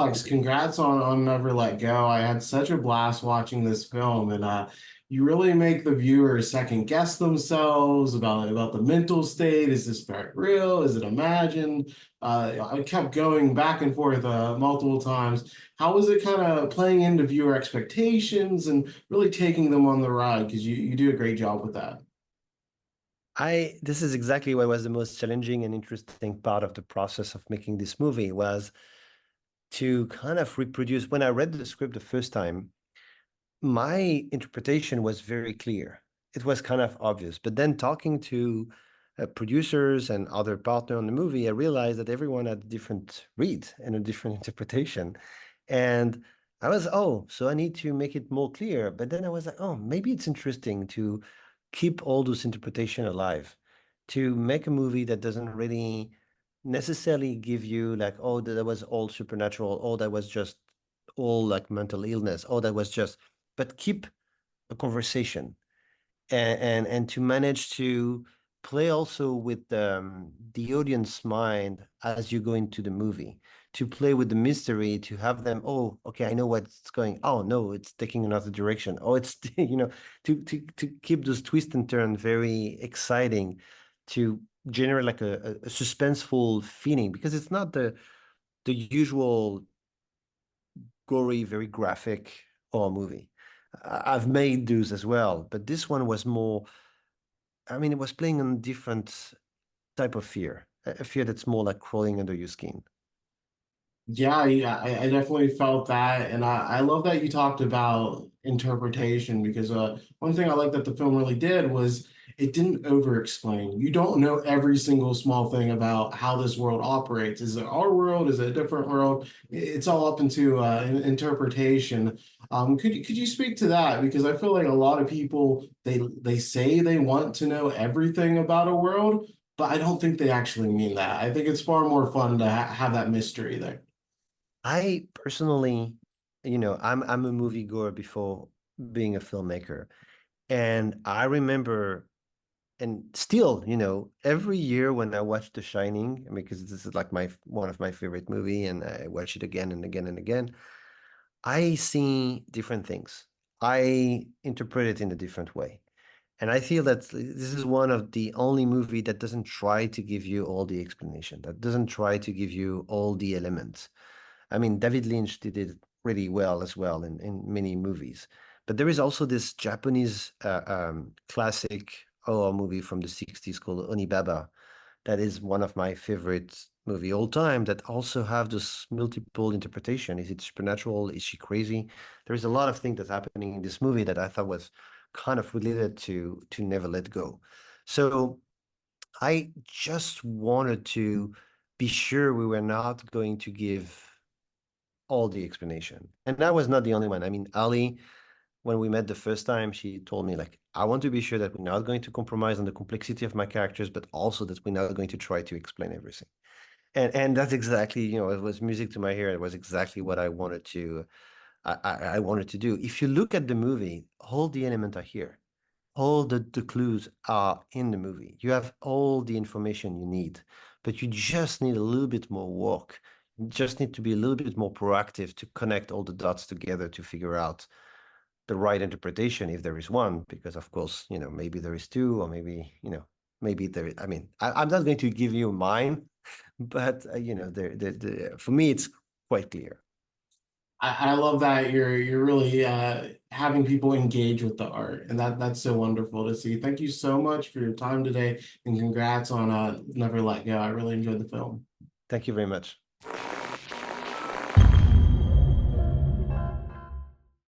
Alex, congrats on Never Let Go. I had such a blast watching this film, and you really make the viewer second guess themselves about the mental state. Is this part real? Is it imagined? I kept going back and forth multiple times. How was it kind of playing into viewer expectations and really taking them on the ride? Because you do a great job with that. I This is exactly what was the most challenging and interesting part of the process of making this movie was to kind of reproduce. When I read the script the first time, my interpretation was very clear. It was kind of obvious. But then talking to producers and other partner on the movie, I realized that everyone had a different read and a different interpretation. And I was, oh, so I need to make it more clear. But then I was like, oh, maybe it's interesting to keep all those interpretation alive, to make a movie that doesn't really necessarily give you like, oh, that was all supernatural, oh, that was just all like mental illness, oh, that was just, but keep a conversation and to manage to play also with the audience mind as you go into the movie, to play with the mystery, to have them, oh, okay, I know what's going, oh no, it's taking another direction, oh, it's to keep those twist and turn very exciting, to generate like a suspenseful feeling, because it's not the usual gory, very graphic horror movie. I've made those as well, but this one was more, I mean, it was playing on different type of fear, a fear that's more like crawling under your skin. Yeah, I definitely felt that. And I love that you talked about interpretation because one thing I like that the film really did was it didn't over explain. You don't know every single small thing about how this world operates. Is it our world? Is it a different world? It's all up into interpretation. Could you speak to that? Because I feel like a lot of people they say they want to know everything about a world, but I don't think they actually mean that. I think it's far more fun to have that mystery there. I personally, I'm a moviegoer before being a filmmaker. And I remember, and still, every year when I watch The Shining, because this is like my one of my favorite movie, and I watch it again and again and again, I see different things. I interpret it in a different way. And I feel that this is one of the only movie that doesn't try to give you all the explanation, that doesn't try to give you all the elements. I mean, David Lynch did it really well as well in many movies. But there is also this Japanese classic horror movie from the 60s called Onibaba that is one of my favorite movie all time, that also have this multiple interpretation. Is it supernatural? Is she crazy? There's a lot of things that's happening in this movie that I thought was kind of related to Never Let Go. So I just wanted to be sure we were not going to give all the explanation. And that was not the only one. I mean, Ali, when we met the first time, she told me, like, I want to be sure that we're not going to compromise on the complexity of my characters, but also that we're not going to try to explain everything. And that's exactly, it was music to my ear. It was exactly what I wanted to I wanted to do. If you look at the movie, all the elements are here. All the clues are in the movie. You have all the information you need, but you just need a little bit more work. You just need to be a little bit more proactive to connect all the dots together to figure out the right interpretation, if there is one, because of course, maybe there is two, or maybe, maybe there, I mean, I'm not going to give you mine, but, for me, it's quite clear. I love that you're really having people engage with the art, and that's so wonderful to see. Thank you so much for your time today, and congrats on Never Let Go. I really enjoyed the film. Thank you very much.